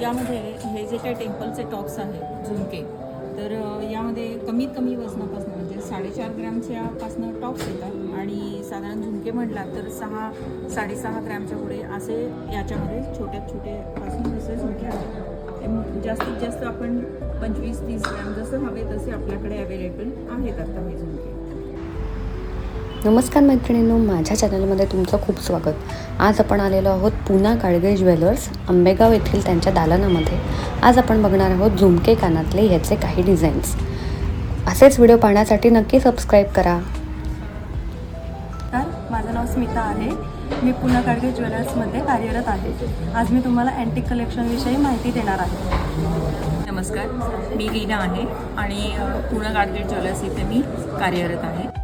यामध्ये हे जे काही टेम्पलचे टॉप्स आहेत झुमके, तर यामध्ये कमीत कमी वजनापासून म्हणजे 4.5 ग्रॅमच्या पासून टॉप्स येतात आणि साधारण झुमके म्हटला तर 6-6.5 ग्रॅमच्या पुढे असे याच्यामध्ये छोटे पासून असे झुमके आहेत. जास्तीत जास्त आपण 25-30 ग्रॅम जसं हवे तसे आपल्याकडे अवेलेबल आहेत आता हे झुमके. नमस्कार मैत्रिणींनो, माझ्या चॅनलमध्ये तुमचं खूप स्वागत. आज आपण आलेलो आहोत पुना गाडगे ज्वेलर्स आंबेगाव येथील त्यांच्या दालनामध्ये. आज आपण बघणार आहोत झुमके कानातले ह्याचे काही डिझाईन्स. असेच व्हिडिओ पाहण्यासाठी नक्की सबस्क्राईब करा. माझं नाव स्मिता आहे. मी पुना गाडगे ज्वेलर्समध्ये कार्यरत आहे. आज मी तुम्हाला अँटिक कलेक्शनविषयी माहिती देणार आहे. नमस्कार, मी लीना आहे आणि पुना गाडगे ज्वेलर्स इथे मी कार्यरत आहे.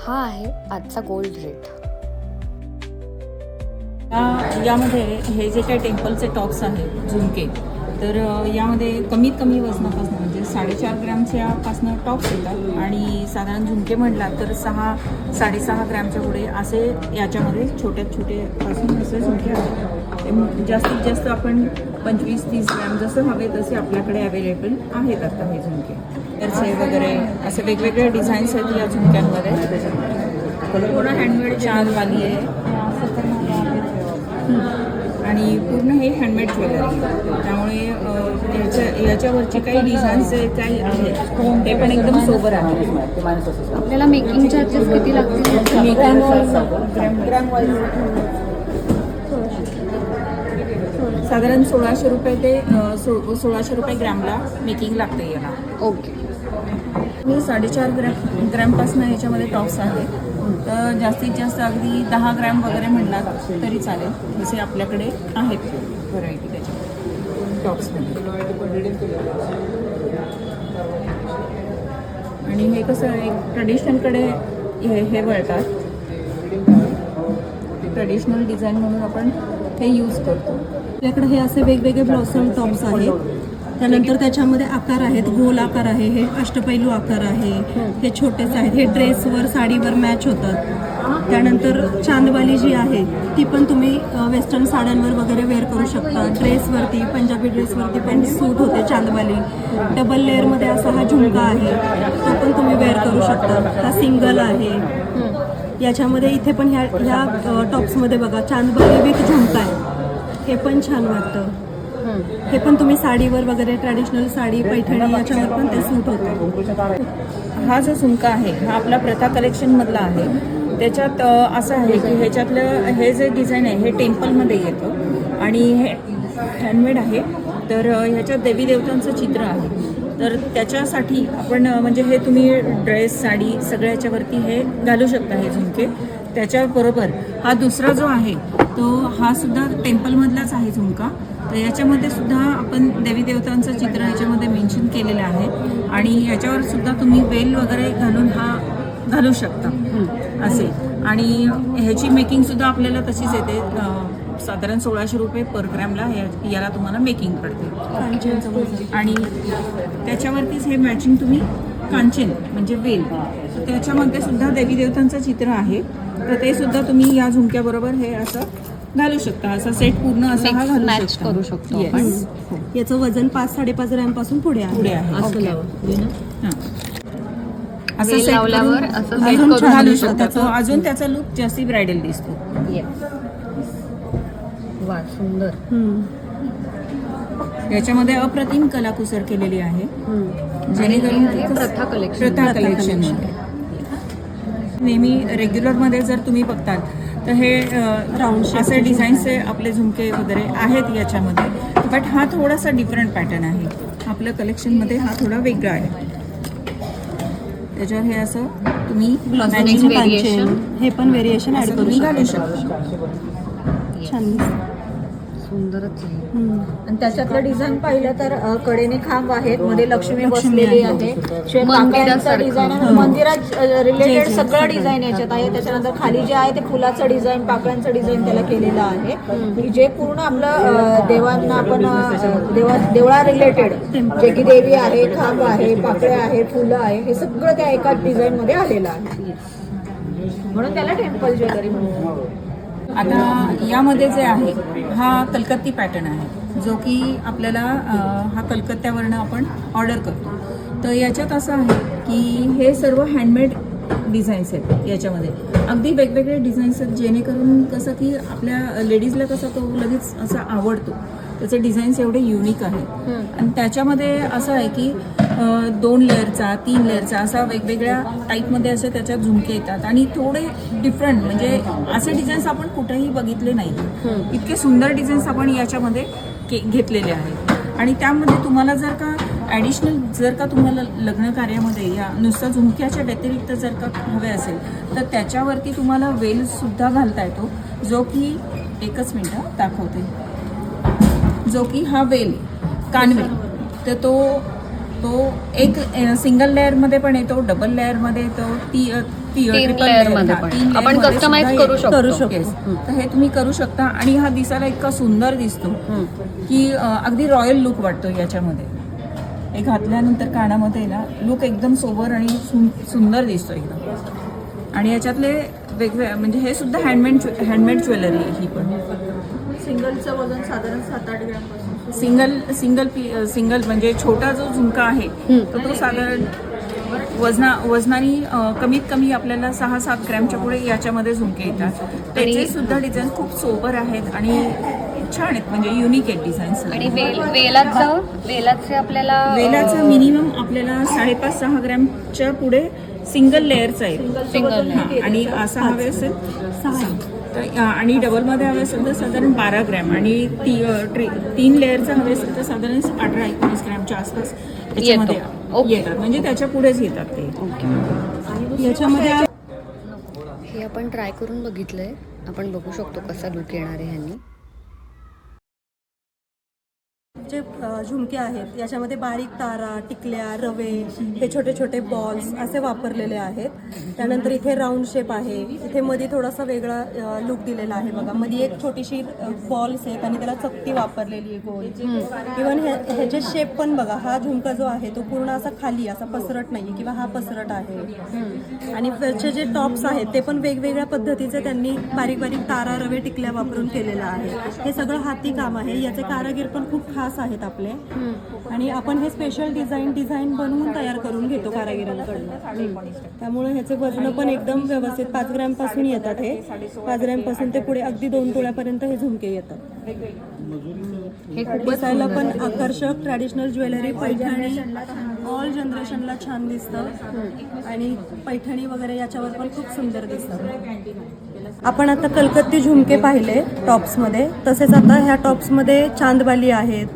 हा आहे आजचा गोल्ड रेट. यामध्ये हे जे काही टेम्पलचे टॉप्स आहेत झुमके, तर यामध्ये कमीत कमी वजनापासून म्हणजे 4.5 ग्रॅमच्या पासून टॉप्स येतात आणि साधारण झुमके म्हटला तर 6-6.5 ग्रॅमच्या पुढे असे याच्यामध्ये छोटे पासून असे झुमके आहेत. जास्तीत जास्त आपण 25-30 ग्रॅम जसं हवे तसे आपल्याकडे अवेलेबल आहेत आता हे झुमके. हेअरचे वगैरे असे वेगवेगळे डिझाईन्स आहेत या झुमक्यांमध्ये. पूर्ण हँडमेड चांदवाली आहे आणि पूर्ण हे हँडमेड ज्वेलरी, त्यामुळे याच्यावरचे काही डिझाईन्स काही आहेत ते पण एकदम सोबर आहे. आपल्याला मेकिंग चार्जेस किती लागतील? साधारण 1600 रुपये ते 1600 रुपये ग्रॅमला मेकिंग लागते याला. ओके. मी 4.5 ग्रॅमपासून याच्यामध्ये टॉप्स आहेत. तर जास्तीत जास्त अगदी 10 ग्रॅम वगैरे म्हणलात तरी चालेल, जसे आपल्याकडे आहेत व्हरायटी त्याच्या टॉप्समध्ये. आणि हे कसं एक ट्रेडिशनलकडे हे वळतात, ट्रेडिशनल डिझाईन म्हणून आपण हे यूज करतो. आपल्याकडे हे असे वेगवेगळे ब्लॉसम टॉप्स आहेत. त्यानंतर त्याच्यामध्ये आकार आहेत. गोल आकार आहे, हे अष्टपैलू आकार आहे, हे छोटेच आहेत. हे ड्रेसवर साडीवर मॅच होतात. त्यानंतर चांदवाली जी आहे ती पण तुम्ही वेस्टर्न साड्यांवर वगैरे वेअर करू शकता. ड्रेसवरती, पंजाबी ड्रेसवरती पण सूट होते चांदवाली. डबल लेअरमध्ये असा हा झुमका आहे, तो पण तुम्ही वेअर करू शकता. हा सिंगल आहे. याच्यामध्ये इथे पण ह्या टॉप्समध्ये बघा चांदवाली विथ झुमका आहे, हे पण छान वाटतं. हे पण तुम्ही साडीवर वगैरे ट्रॅडिशनल साडी, पैठणी याच्यावर पण ते सूट होतं. हा जो झुमका आहे हा आपला प्रथा कलेक्शनमधला आहे. त्याच्यात असं आहे की ह्याच्यातलं हे जे डिझाईन आहे हे टेम्पलमध्ये येतं आणि हे हँडमेड आहे. तर ह्याच्यात देवी देवतांचं चित्र आहे. तर त्याच्यासाठी आपण म्हणजे हे तुम्ही ड्रेस, साडी सगळ्याच्यावरती हे घालू शकता हे झुमके. त्याच्याबरोबर हा दुसरा जो आहे तो हा सुद्धा टेम्पलमधलाच आहे झुमका. तर याच्यामध्ये सुद्धा आपण देवी देवतांचं चित्र याच्यामध्ये मेन्शन केलेलं आहे आणि याच्यावर सुद्धा तुम्ही वेल वगैरे घालून हा घालू शकता असे. आणि ह्याची मेकिंग सुद्धा आपल्याला तशीच येते. साधारण 1600 रुपये पर ग्रॅमला याला तुम्हाला मेकिंग पडते. आणि त्याच्यावरतीच हे मॅचिंग तुम्ही कांचन म्हणजे वेल, तर त्याच्यामध्ये सुद्धा देवी देवतांचं चित्र आहे. तर ते सुद्धा तुम्ही या झुमक्याबरोबर हे असं घालू शकता. असा सेट पूर्ण असा हा मॅच करू शकतो आपण. याचं वजन 5-5.5 ग्रॅमपासून पुढे आहे. असं सेट लावल्यावर अजून घालू शकता. अजून त्याचा लुक जास्ती ब्रायडल दिसतो. वा, सुंदर. याच्यामध्ये अप्रतिम कलाकुसर केलेली आहे, जेणेकरून प्रथा कलेक्शन नेहमी रेग्युलरमध्ये जर तुम्ही बघताल तर हे राऊंड असे डिझाईन्सचे आपले झुमके वगैरे आहेत याच्यामध्ये. बट हा थोडासा डिफरंट पॅटर्न आहे. आपल्या कलेक्शनमध्ये हा थोडा वेगळा आहे. त्याच्यावर हे असं तुम्ही हे पण व्हेरिएशन ऍड करून घालू शकता. छान सुंदरच आहे. आणि त्याच्यातलं डिझाईन पाहिलं तर कडेने खांब आहेत, मध्ये लक्ष्मी बसलेली आहे, मंदिराचा डिझाईन आहे. मंदिरात रिलेटेड सगळं डिझाईन याच्यात आहे. त्याच्यानंतर खाली जे आहे ते फुलाचं डिझाईन, पाकळ्यांचं डिझाईन त्याला केलेलं आहे, की जे पूर्ण आपलं देवांना आपण देवळा रिलेटेड जे की देवी आहे, खांब आहे, पाकळ्या आहे, फुलं आहे, हे सगळं त्या एकाच डिझाईन मध्ये आलेलं आहे. म्हणून त्याला टेम्पल ज्वेलरी म्हणतात. आता यामध्ये जे आहे हा कलकत्ती पॅटर्न आहे. जो की आपल्याला हा कलकत्त्यावरनं आपण ऑर्डर करतो. तर याच्यात असं आहे की हे सर्व हँडमेड डिझाईन्स आहेत. याच्यामध्ये अगदी वेगवेगळे डिझाईन्स आहेत, जेणेकरून कसं की आपल्या लेडीजला कसं तो लगेच असा आवडतो. त्याचे डिझाईन्स एवढे युनिक आहेत. आणि त्याच्यामध्ये असं आहे की 2 लेअरचा 3 लेअरचा असा वेगवेगळ्या टाईपमध्ये असे त्याच्यात झुमके येतात आणि थोडे डिफरंट, म्हणजे असे डिझाईन्स आपण कुठेही बघितले नाही. इतके सुंदर डिझाईन्स आपण याच्यामध्ये घेतलेले आहेत. आणि त्यामध्ये तुम्हाला जर का ॲडिशनल जर का तुम्हाला लग्न कार्यामध्ये या नुसतं झुमक्याच्या व्यतिरिक्त जर का हवे असेल तर त्याच्यावरती तुम्हाला वेल सुद्धा घालता येतो, जो की एकच मिनिट दाखवते. जो की हा वेल कानवेल, तर तो एक सिंगल लेअरमध्ये पण येतो, डबल लेअरमध्ये येतो, ट्रिपल लेअरमध्ये पण आपण कस्टमाइज करू शकतो. तर हे तुम्ही करू शकता. आणि हा दिसायला इतका सुंदर दिसतो की अगदी रॉयल लुक वाटतो याच्यामध्ये. हे घातल्यानंतर कानामध्ये ना लुक एकदम सोबर आणि सुंदर दिसतो एकदम. आणि याच्यातले वेगवेगळे म्हणजे हे सुद्धा हँडमेड ज्वेलरी आहे ही पण. सिंगलचं वजन साधारण 7-8 ग्रॅमपासून. सिंगल म्हणजे छोटा जो झुमका आहे तर तो साधारण वजनाने कमीत कमी आपल्याला 6-7 ग्रॅमच्या पुढे याच्यामध्ये झुमके येतात. त्याचे सुद्धा डिझाईन खूप सोबर आहेत आणि छान आहेत, म्हणजे युनिक आहेत डिझाईन्स. आणि वेलाचे आपल्याला वेलाचा मिनिमम आपल्याला 5.5-6 ग्रॅमच्या पुढे सिंगल लेअरचा आहे. सिंगल आणि असा हवे असेल 6, आणि डबलमध्ये हवे असेल तर साधारण 12 ग्रॅम, आणि 3 लेअरचा हवे असेल तर साधारण 18-19 ग्रॅमच्या आसपास याच्यामध्ये येतात. म्हणजे त्याच्या पुढेच येतात ते. याच्यामध्ये हे आपण ट्राय करून बघितलंय. आपण बघू शकतो कसा लुक येणार आहे ह्यांनी. जे झुमके आहेत याच्यामध्ये बारीक तारा, टिकल्या, रवे, हे छोटे छोटे बॉल्स असे वापरलेले आहेत. त्यानंतर इथे राऊंड शेप आहे. इथे मध्ये थोडासा वेगळा लुक दिलेला आहे बघा. मध्ये एक छोटीशी बॉल्स आहेत आणि त्याला चकती वापरलेली आहे गोल. इव्हन ह्याचे शेप पण बघा. हा झुमका जो आहे तो पूर्ण असा खाली असा पसरट नाही किंवा हा पसरट आहे. आणि त्याचे जे टॉप्स आहेत ते पण वेगवेगळ्या पद्धतीचे त्यांनी बारीक बारीक तारा, रवे, टिकल्या वापरून केलेलं आहे. हे सगळं हाती काम आहे. याचे कारागीर पण खूप खास आहेत आपले. आणि आपण हे स्पेशल डिझाईन बनवून तयार करून घेतो कारागिरांकडून. त्यामुळे ह्याचे वजन पण एकदम व्यवस्थित 5 ग्रॅम पासून येतात. हे 5 ग्रॅम पासून ते पुढे अगदी 2 तोळ्यापर्यंत हे झुमके येतात. हे दिसायला पण आकर्षक ट्रॅडिशनल ज्वेलरी. पैठणी ऑल जनरेशनला छान दिसतं. आणि पैठणी वगैरे याच्यावर पण खूप सुंदर दिसतं. आपण आता कलकत्ती झुमके पाहिले टॉप्समध्ये, तसेच आता ह्या टॉप्समध्ये चांदबाली आहेत.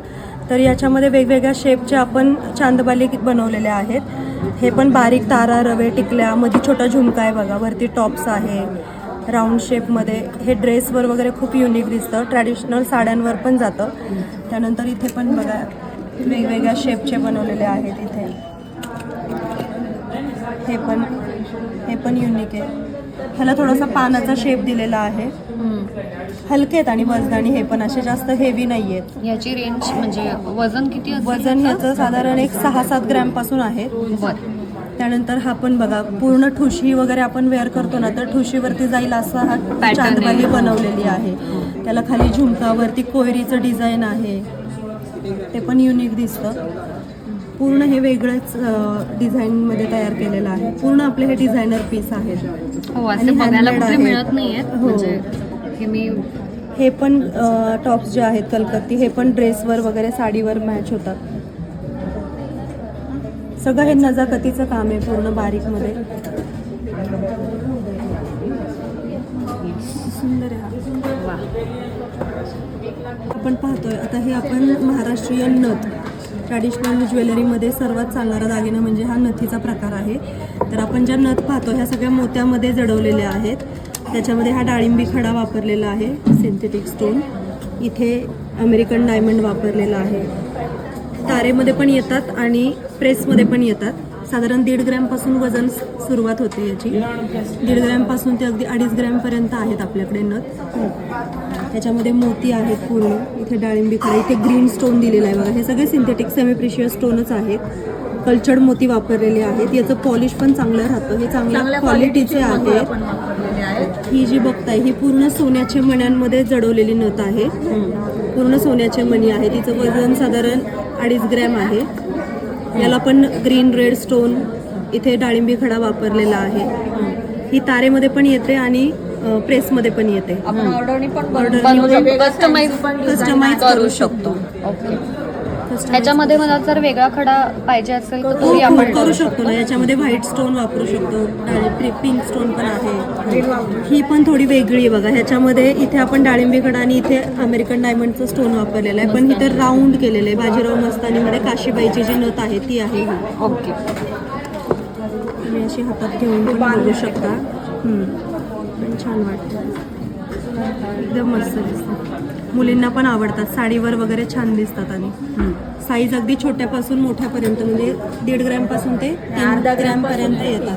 तर याच्यामध्ये वेगवेगळ्या शेपचे आपण चांदबाली बनवलेले आहेत. हे पण बारीक तारा, रवे, टिकल्या, मध्ये छोटा झुमका आहे बघा. वरती टॉप्स आहे राऊंड शेपमध्ये. हे ड्रेसवर वगैरे खूप युनिक दिसतं. ट्रॅडिशनल साड्यांवर पण जातं. त्यानंतर इथे पण बघा वेगवेगळ्या शेपचे बनवलेले आहेत. इथे हे पण युनिक आहे. ह्याला थोडासा पानाचा शेप दिलेला आहे. हलके आहेत आणि वजनाने हे पण असे जास्त हेवी नाही आहेत. याची रेंज म्हणजे वजन किती असेल? वजन ह्याचं साधारण एक 6-7 ग्रॅम पासून आहे. त्यानंतर हा पण बघा पूर्ण ठुशी वगैरे आपण वेअर करतो ना, तर ठुशीवरती जाईल असा हा चांदबाली बनवलेली आहे. त्याला खाली झुमकावरती कोयरीचं डिझाईन आहे. ते पण युनिक दिसतं. पूर्ण हे वेगळंच डिझाईनमध्ये तयार केलेलं आहे. पूर्ण आपले हे डिझायनर पीस आहेत. हो, असे बघायला कुठे मिळत नाहीयेत. म्हणजे हे पण टॉप्स जे आहेत कलकत्ती, हे पण ड्रेसवर वगैरे साडीवर मॅच होतात. सगळं हे नजाकतीचं काम आहे पूर्ण बारीकमध्ये. सुंदर आहे. आपण पाहतोय आता हे आपण महाराष्ट्रीयन नथ, ट्रॅडिशनल ज्वेलरीमध्ये सर्वात चालणारा दागिना म्हणजे हा नथीचा प्रकार आहे. तर आपण ज्या नथ पाहतो ह्या सगळ्या मोत्यामध्ये जडवलेल्या आहेत. त्याच्यामध्ये हा डाळिंबी खडा वापरलेला आहे, सिंथेटिक स्टोन. इथे अमेरिकन डायमंड वापरलेला आहे. तारेमध्ये पण येतात आणि प्रेसमध्ये पण येतात. साधारण 1.5 ग्रॅमपासून वजन सुरुवात होते याची. 1.5 ग्रॅमपासून ते अगदी 2.5 ग्रॅमपर्यंत आहेत आपल्याकडे नथ. त्याच्यामध्ये मोती आहेत पूर्ण. इथे डाळिंबी खडा, इथे ग्रीन स्टोन दिलेला आहे बघा. हे सगळे सिंथेटिक सेमी प्रिशियस स्टोनच आहेत. कल्चर्ड मोती वापरलेले आहेत. याचं पॉलिश पण चांगलं राहतं. हे चांगल्या क्वालिटीचे आहे. ही जी बघताय ही पूर्ण सोन्याच्या मण्यांमध्ये जडवलेली नथ आहे. पूर्ण सोन्याचे मणी आहे. तिचं वजन साधारण 2.5 ग्रॅम आहे. याला पण ग्रीन रेड स्टोन इथे डाळिंबी खडा वापरलेला आहे. ही तारेमध्ये पण येते आणि प्रेसमध्ये पण येते. आपण ऑर्डरनी पण कस्टमाइज करू शकतो. ओके. ह्याच्यामध्ये मला जर वेगळा खडा पाहिजे असेल तर तोही आपण करू शकतो ना. याच्यामध्ये व्हाईट स्टोन वापरू शकतो, पिंक स्टोन पण आहे. ही पण थोडी वेगळी आहे बघा. ह्याच्यामध्ये इथे आपण डाळिंबी खडा आणि इथे अमेरिकन डायमंडचं स्टोन वापरलेलं आहे, पण इथे राऊंड केलेलं आहे. बाजीराव मस्तानीमध्ये काशीबाईची जी नथ आहे ती आहे. ओके. तुम्ही अशी हातात घेऊन पण बघू शकता. पण छान वाटतं, एकदम मस्त दिसतं. मुलींना पण आवडतात, साडीवर वगैरे छान दिसतात. आणि साईज अगदी छोट्यापासून मोठ्यापर्यंत, म्हणजे 1.5 ग्रॅम पासून ते 3 ग्रॅम पर्यंत येतात.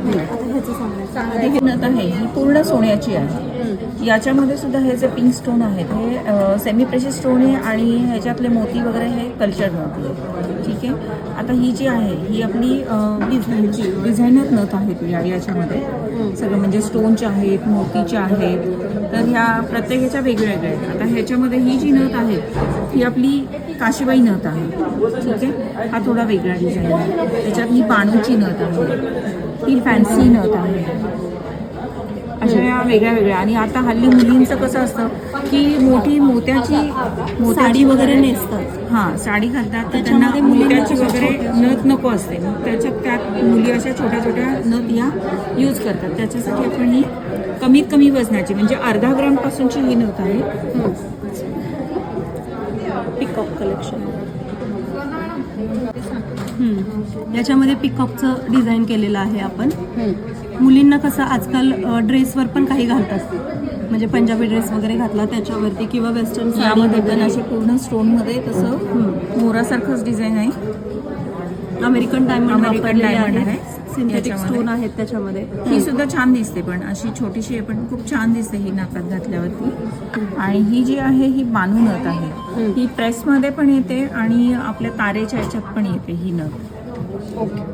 आता ह्याचं सांगा. ही नथ आहे ही पूर्ण सोन्याची आहे. याच्यामध्ये सुद्धा हे जे पिंक स्टोन आहेत हे सेमी प्रेशियस स्टोन आहे आणि ह्याच्यातले मोती वगैरे हे कल्चर मोती आहे. ठीक आहे. आता ही जी आहे ही आपली डिझायनर नथ आहेत याच्यामध्ये सगळं, म्हणजे स्टोनच्या आहेत, मोतीच्या आहेत. तर ह्या प्रत्येक ह्याच्या वेगळ्या वेगळ्या आहेत. आता ह्याच्यामध्ये ही जी नथ आहे ही आपली काशीबाई नथ आहे. ठीक आहे. हा थोडा वेगळा डिझाईन आहे. त्याच्यात ही बाणूची नथ आहे, ही फॅन्सी नथ आहे. अशा या वेगळ्या वेगळ्या. आणि आता हल्ली मुलींचं कसं असतं की मोठी मोत्याची साडी वगैरे नेसतात. हां, साडी घालतात तर त्यांना मोत्याची वगैरे नथ नको असते. मग त्यात मुली अशा छोट्या छोट्या नथ या यूज करतात. त्याच्यासाठी आपण ही कमीत कमी वजनाची, म्हणजे 1/2 ग्रॅम पासूनची ही नथ आहे. Peacock collection. याच्यामध्ये पिकॉकचं डिझाईन केलेलं आहे आपण. मुलींना कसं आजकाल ड्रेसवर पण काही घालतात, म्हणजे पंजाबी ड्रेस वगैरे घातला त्याच्यावरती किंवा वेस्टर्न यामध्ये पण असे पूर्ण स्टोनमध्ये तसं मोरासारखंच डिझाईन आहे. अमेरिकन डायमंड आहे. सिंथेटिक स्टोन आहेत त्याच्यामध्ये. ही सुद्धा छान दिसते, पण अशी छोटीशी आहे पण खूप छान दिसते ही नाकात घातल्यावरती. आणि ही जी आहे ही बानू नथ आहे. ही प्रेसमध्ये पण येते आणि आपल्या तारेच्या ह्याच्यात पण येते ही नथ. ओके.